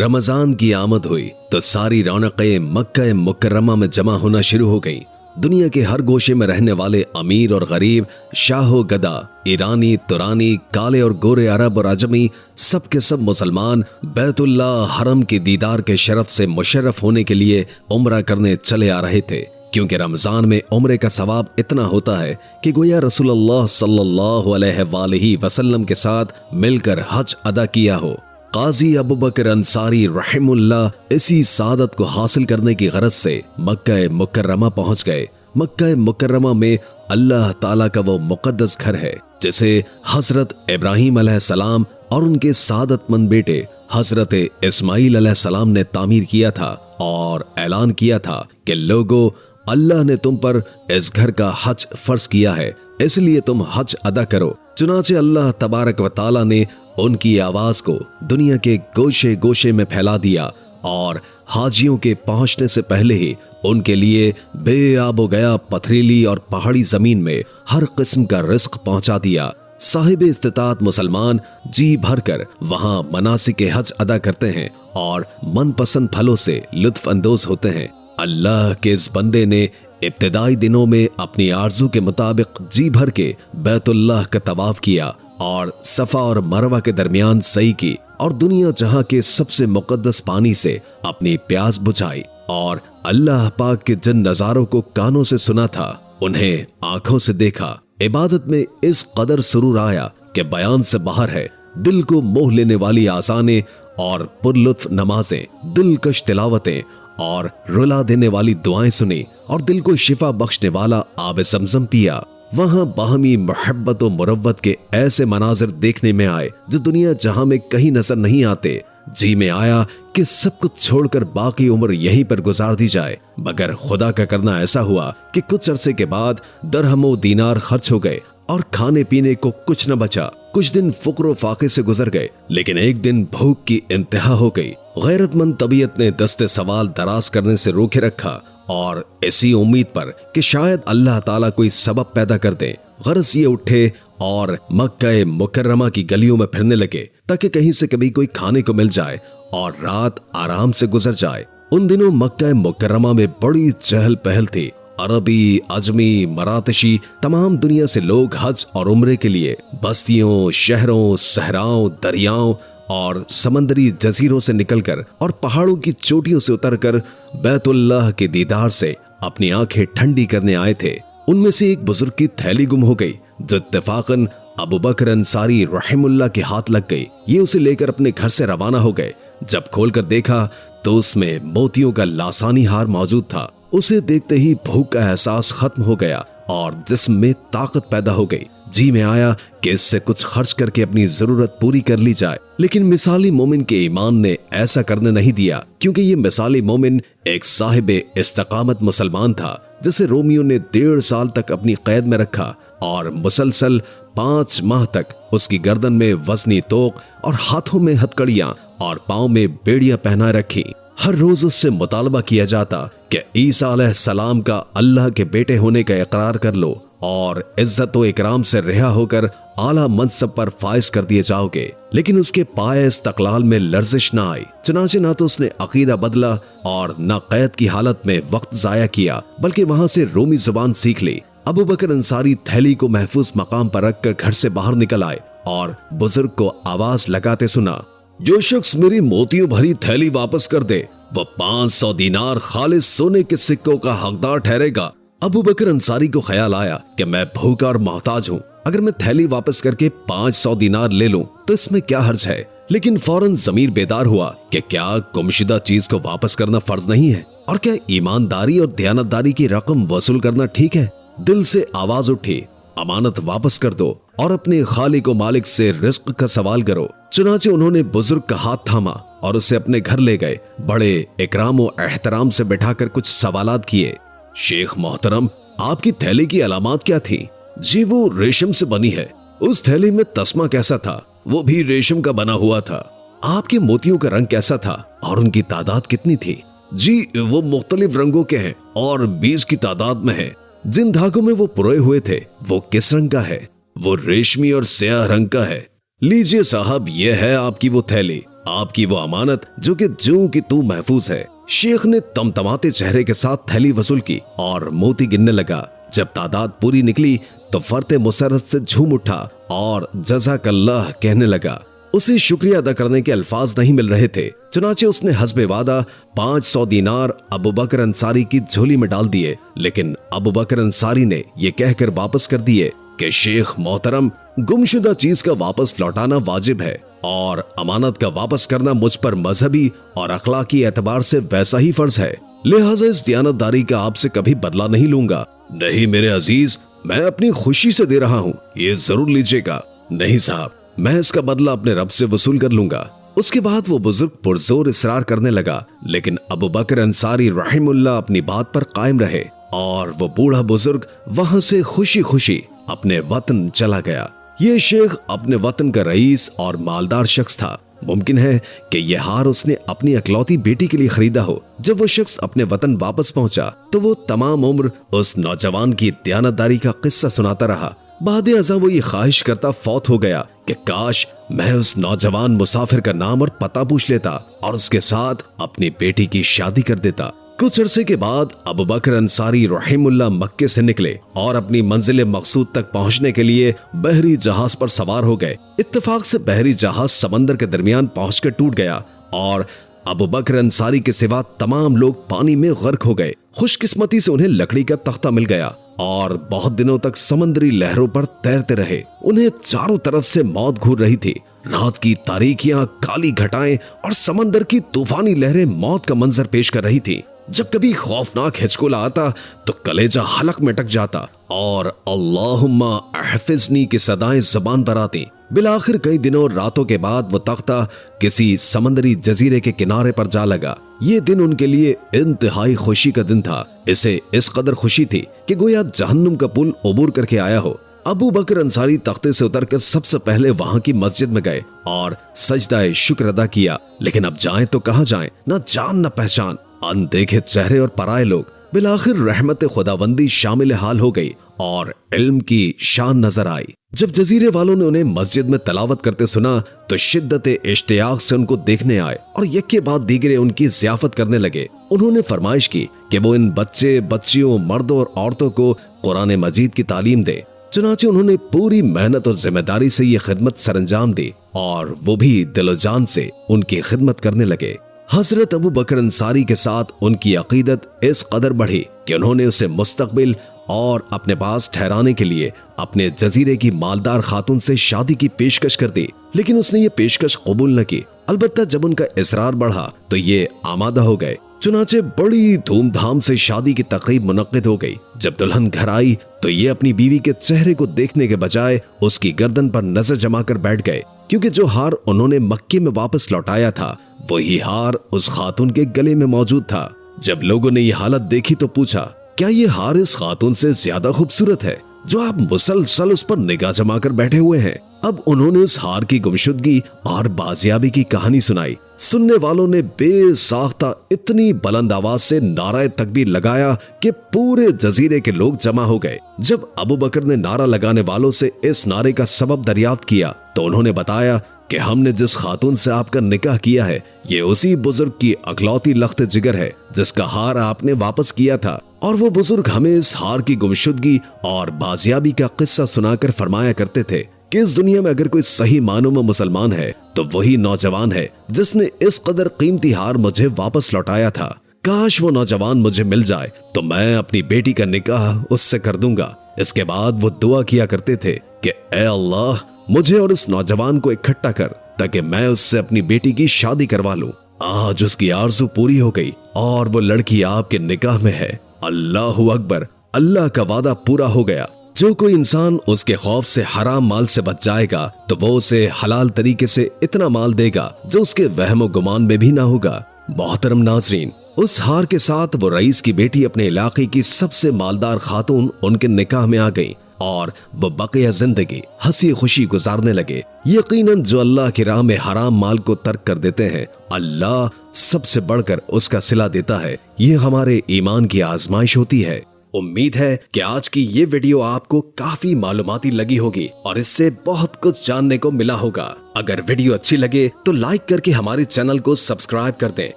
रमजान की आमद हुई तो सारी रौनकें मक्का मुकर्रमा में जमा होना शुरू हो गई। दुनिया के हर गोशे में रहने वाले अमीर और गरीब, शाहो गदा, ईरानी, तुरानी, काले और गोरे, अरब और अजमी, सब के सब मुसलमान बैतुल्लाह हरम के दीदार के शरफ से मुशर्रफ होने के लिए उम्रा करने चले आ रहे थे। क्योंकि रमजान में उम्रे का सवाब इतना होता है कि गोया रसूलुल्लाह सल्लल्लाहु अलैहि वसल्लम के साथ मिलकर हज अदा किया हो। काजी अबू बकर अंसारी रहमुल्लाह इसी सादत को हासिल करने की गरज से मक्का मुकर्रमा पहुंच गए। मक्का मुकर्रमा में अल्लाह ताला का वो मुकद्दस घर है जिसे हजरत इब्राहीम अलैहिस्सलाम और उनके सादतमंद बेटे हजरत इस्माईल अलैहिस्सलाम ने तामीर किया था और ऐलान किया था कि लोगों, अल्लाह ने तुम पर इस घर का हज फर्ज किया है, इसलिए तुम हज अदा करो। चुनाचे अल्लाह तबारक व ताला ने उनकी आवाज को दुनिया के गोशे गोशे में फैला दिया और हाजियों के पहुंचने से पहले ही उनके लिए बेआबो गया पथरीली और पहाड़ी जमीन में हर किस्म का रिस्क पहुंचा दिया। साहिब इस्तिताअत मुसलमान जी भरकर वहां मनासिक हज अदा करते हैं और मनपसंद फलों से लुत्फ अंदोज होते हैं। अल्लाह के इस बंदे ने इब्तिदाई दिनों में अपनी आरजू के मुताबिक जी भर के बैतुल्लाह का तवाफ किया और सफा और मरवा के दरमियान सई की और दुनिया जहां के सबसे मुकद्दस पानी से अपनी प्यास बुझाई और अल्लाह पाक के जिन नजारों को कानों से सुना था उन्हें आंखों से देखा। इबादत में इस कदर सुरूर आया कि बयान से बाहर है। दिल को मोह लेने वाली आसानें और पुरलुत्फ नमाजें, दिलकश तिलावतें और रुला देने वाली दुआएं सुनी और दिल को शिफा बख्शने वाला आब ज़मज़म पिया। वहां बाहमी मोहब्बत और मुरव्वत के ऐसे मनाजिर देखने में आए जो दुनिया जहां में कहीं नजर नहीं आते। जी में आया कि सब कुछ छोड़कर बाकी उम्र यहीं पर गुजार दी जाए, मगर खुदा का करना ऐसा हुआ कि कुछ अरसे के बाद दरहमो दीनार खर्च हो गए और खाने पीने को कुछ न बचा। कुछ दिन फुक्र फाके से गुजर गए, लेकिन एक दिन भूख की इंतहा हो गई। गैरतमंद तबीयत ने दस्ते सवाल दराज करने से रोके रखा और इसी उम्मीद पर कि शायद अल्लाह ताला कोई सबब पैदा कर दे, गरज ये उठे और मक्का मुकर्रमा की गलियों में फिरने लगे ताकि कहीं से कभी कोई खाने को मिल जाए और रात आराम से गुजर जाए। उन दिनों मक्का मुकर्रमा में बड़ी चहल पहल थी। अरबी, अजमी, मरातशी, तमाम दुनिया से लोग हज और उम्रे के लिए बस्तियों, शहरों, सहराओं, दरियाओं और समंदरी जजीरों से निकलकर और पहाड़ों की चोटियों से उतरकर बैतुल्लाह के दीदार से अपनी आंखें ठंडी करने आए थे। उनमें से एक बुजुर्ग की थैली गुम हो गई जो इत्तेफाकन अबू बकर अंसारी रहमुल्लाह के हाथ लग गई। ये उसे लेकर अपने घर से रवाना हो गए। जब खोलकर देखा तो उसमें मोतियों का लासानी हार मौजूद था। उसे देखते ही भूख का एहसास खत्म हो गया और जिस्म में ताकत पैदा हो गई। जी में आया कि इससे कुछ खर्च करके अपनी जरूरत पूरी कर ली जाए, लेकिन मिसाली मोमिन के ईमान ने ऐसा करने नहीं दिया, क्योंकि ये मिसाली मोमिन एक साहिब इस्तकामत मुसलमान था जिसे रोमियो ने 1.5 साल तक अपनी कैद में रखा और मुसलसल 5 माह तक उसकी गर्दन में वजनी तोक और हाथों में हथकड़ियां और पांव में बेड़ियां पहना रखी। हर रोज उससे मुतालबा किया जाता कि ईसा अलैहिस्सलाम का अल्लाह के बेटे होने का इकरार कर लो और इज्जत व इकराम से रिहा होकर आला मनसब पर फाइज कर दिए जाओगे। लेकिन उसके पाए इस्तकलाल में लर्जिश ना आई। चुनाचे ना तो उसने अकीदा बदला और न कैद की हालत में वक्त जाया किया, बल्कि वहां से रोमी जुबान सीख ली। अबू बकर अंसारी थैली को महफूज मकाम पर रखकर घर से बाहर निकल आए और बुजुर्ग को आवाज लगाते सुना, जो शख्स मेरी मोतियों भरी थैली वापस कर दे वह 500 दीनार खालिस सोने के सिक्कों का हकदार ठहरेगा। अबू बकर अंसारी को ख्याल आया कि मैं भूखा और मोहताज हूँ, अगर मैं थैली वापस करके 500 दीनार ले लूं तो इसमें क्या हर्ज है। लेकिन फौरन ज़मीर बेदार हुआ कि क्या गुमशुदा चीज को वापस करना फर्ज नहीं है और क्या ईमानदारी और दयानतदारी की रकम वसूल करना ठीक है। दिल से आवाज उठी, अमानत वापस कर दो और अपने खालिक व मालिक से रिस्क का सवाल करो। चुनाचे उन्होंने बुजुर्ग का हाथ थामा और उसे अपने घर ले गए। बड़े इकराम व एहतराम से बैठाकर कुछ सवालात किए। शेख मोहतरम, आपकी थैली की अलामात क्या थी? जी वो रेशम से बनी है। उस थैली में तस्मा कैसा था? वो भी रेशम का बना हुआ था। आपके मोतियों का रंग कैसा था और उनकी तादाद कितनी थी? जी वो मुख्तलिफ रंगों के हैं और 20 की तादाद में है। जिन धागों में वो पुरोए हुए थे वो किस रंग का है? वो रेशमी और स्याह रंग का है। लीजिए साहब, ये है आपकी वो थैली। आपकी वो अमानत जो कि ज्यों की तू महफूज है। शेख ने तमतमाते चेहरे के साथ थैली वसूल की और मोती गिनने लगा। जब तादाद पूरी निकली तो फर्ते मुसरत से झूम उठा और जज़ाकल्लाह कहने लगा। उसे शुक्रिया अदा करने के अल्फाज नहीं मिल रहे थे, चुनाचे उसने हस्बे वादा 500 दीनार अबू बकर अंसारी की झोली में डाल दिए। लेकिन अबू बकर अंसारी ने ये कहकर वापस कर दिए कि शेख मोहतरम, गुमशुदा चीज का वापस लौटाना वाजिब है और अमानत का वापस करना मुझ पर मजहबी और अखलाकी एतबार से वैसा ही फर्ज है, लिहाजा इस दियानतदारी का आपसे कभी बदला नहीं लूंगा। नहीं मेरे अजीज, मैं अपनी खुशी से दे रहा हूँ, ये जरूर लीजिएगा। नहीं साहब, मैं इसका बदला अपने रब से वसूल कर लूंगा। उसके बाद वो बुजुर्ग पुरजोर इसरार करने लगा, लेकिन अबू बकर अंसारी रहीमुल्लाह अपनी बात पर कायम रहे और वो बूढ़ा बुजुर्ग वहां से खुशी खुशी अपने वतन चला गया। ये शेख अपने वतन का रईस और मालदार शख्स था। मुमकिन है कि यह हार उसने अपनी अकलौती बेटी के लिए खरीदा हो। जब वो शख्स अपने वतन वापस पहुंचा तो वो तमाम उम्र उस नौजवान की दयानतदारी का किस्सा सुनाता रहा। बाद अज़ा वो ये ख्वाहिश करता फौत हो गया कि काश मैं उस नौजवान मुसाफिर का नाम और पता पूछ लेता और उसके साथ अपनी बेटी की शादी कर देता। कुछ अरसे के बाद अबू बकर अंसारी रहीमुल्लाह मक्के से निकले और अपनी मंजिल मकसूद तक पहुंचने के लिए बहरी जहाज पर सवार हो गए। इत्तेफाक से बहरी जहाज समंदर के दरमियान पहुंचकर टूट गया और अबू बकर अंसारी के सिवा तमाम लोग पानी में गर्क हो गए। खुशकिस्मती से उन्हें लकड़ी का तख्ता मिल गया और बहुत दिनों तक समंदरी लहरों पर तैरते रहे। उन्हें चारों तरफ से मौत घूर रही थी। रात की तारीकियां, काली घटाएं और समंदर की तूफानी लहरें मौत का मंजर पेश कर रही थी। जब कभी खौफनाक हिचकोला आता तो कलेजा हलक में अटक जाता और अल्लाहुम्मा अहफिज़नी की सदाएं ज़बान पर आती। बिलाखिर कई दिनों और रातों के बाद वो तख्ता किसी समंदरी जजीरे के किनारे पर जा लगा। ये दिन उनके लिए इंतहाई खुशी का दिन था। इसे इस कदर खुशी थी कि गोया जहन्नुम का पुल उबूर करके आया हो। अबू बकर अंसारी तख्ते से उतरकर सबसे पहले वहां की मस्जिद में गए और सजदाए शुक्र अदा किया। लेकिन अब जाएं तो कहां जाएं, ना जान न पहचान, अनदेखे चेहरे और पराए लोग। बिलाखिर रहमत खुदावंदी शामिल हाल हो गई और इल्म की शान नजर आई। जब जजीरे वालों ने उन्हें मस्जिद में तलावत करते सुना तो शिद्दत इश्तियाक से उनको देखने आए और यक्के बाद दीगरे उनकी ज़ियाफत करने लगे। उन्होंने फरमाइश की कि वो इन बच्चे बच्चियों, मर्दों और औरतों को कुरान मजीद की तालीम दे। चुनाचे उन्होंने पूरी मेहनत और जिम्मेदारी से ये खिदमत सरंजाम दी और वो भी दिलो जान से उनकी खिदमत करने लगे। हजरत अबू बकर अंसारी के साथ उनकी अकीदत इस कदर बढ़ी कि उन्होंने उसे मुस्तकबिल और अपने पास ठहराने के लिए अपने जजीरे की मालदार खातून से शादी की पेशकश कर दी। लेकिन उसने ये पेशकश कबूल न की। अलबत्ता जब उनका इसरार बढ़ा तो ये आमादा हो गए। चुनाचे बड़ी धूमधाम से शादी की तकरीब मुनक्किद हो गई। जब दुल्हन घर आई तो ये अपनी बीवी के चेहरे को देखने के बजाय उसकी गर्दन पर नजर जमा कर बैठ गए, क्योंकि जो हार उन्होंने मक्के में वापस लौटाया था वही हार उस खातून के गले में मौजूद था। जब लोगों ने ये हालत देखी तो पूछा, क्या ये हार इस खातून से ज्यादा खूबसूरत है जो आप मुसलसल उस पर निगाह जमा कर बैठे हुए हैं? अब उन्होंने उस हार की गुमशुदगी और बाजियाबी की कहानी सुनाई। सुनने वालों ने बेसाख्ता इतनी बुलंद आवाज से नारा तकबीर लगाया कि पूरे जजीरे के लोग जमा हो गए। जब अबू बकर ने नारा लगाने वालों से इस नारे का सबब दरियाफ्त किया तो उन्होंने बताया कि हमने जिस खातून से आपका निकाह किया है ये उसी बुजुर्ग की अकलौती लख्त जिगर है जिसका हार आपने वापस किया था। और वो बुजुर्ग हमें इस हार की गुमशुदगी और बाजियाबी का किस्सा सुनाकर फरमाया करते थे कि इस दुनिया में अगर कोई सही मानों में मुसलमान है तो वही नौजवान है जिसने इस कदर कीमती हार मुझे वापस लौटाया था। काश वो नौजवान मुझे मिल जाए तो मैं अपनी बेटी का निकाह उससे कर दूंगा। इसके बाद वो दुआ किया करते थे कि ए अल्लाह, मुझे और इस नौजवान को इकट्ठा कर ताकि मैं उससे अपनी बेटी की शादी करवा लूं। आज उसकी आरज़ू पूरी हो गई और वो लड़की आपके निकाह में है। अल्लाहु अकबर, अल्लाह का वादा पूरा हो गया। जो कोई इंसान उसके खौफ से हराम माल से बच जाएगा तो वो उसे हलाल तरीके से इतना माल देगा जो उसके वहम गुमान में भी ना होगा। मोहतरम नाजरीन, उस हार के साथ वो रईस की बेटी अपने इलाके की सबसे मालदार खातून उनके निकाह में आ गई और वो बकिया जिंदगी हंसी खुशी गुजारने लगे। यकीनन जो अल्लाह की राह में हराम माल को तर्क कर देते हैं अल्लाह सबसे बढ़कर उसका सिला देता है। ये हमारे ईमान की आजमाइश होती है। उम्मीद है कि आज की ये वीडियो आपको काफी मालूमाती लगी होगी और इससे बहुत कुछ जानने को मिला होगा। अगर वीडियो अच्छी लगे तो लाइक करके हमारे चैनल को सब्सक्राइब कर दें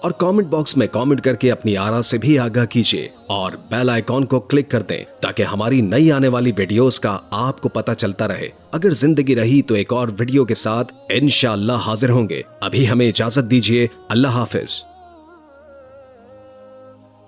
और कमेंट बॉक्स में कमेंट करके अपनी आरा से भी आगाह कीजिए और बेल आइकॉन को क्लिक कर दें ताकि हमारी नई आने वाली वीडियोस का आपको पता चलता रहे। अगर जिंदगी रही तो एक और वीडियो के साथ इंशाअल्लाह हाजिर होंगे। अभी हमें इजाजत दीजिए। अल्लाह हाफिज।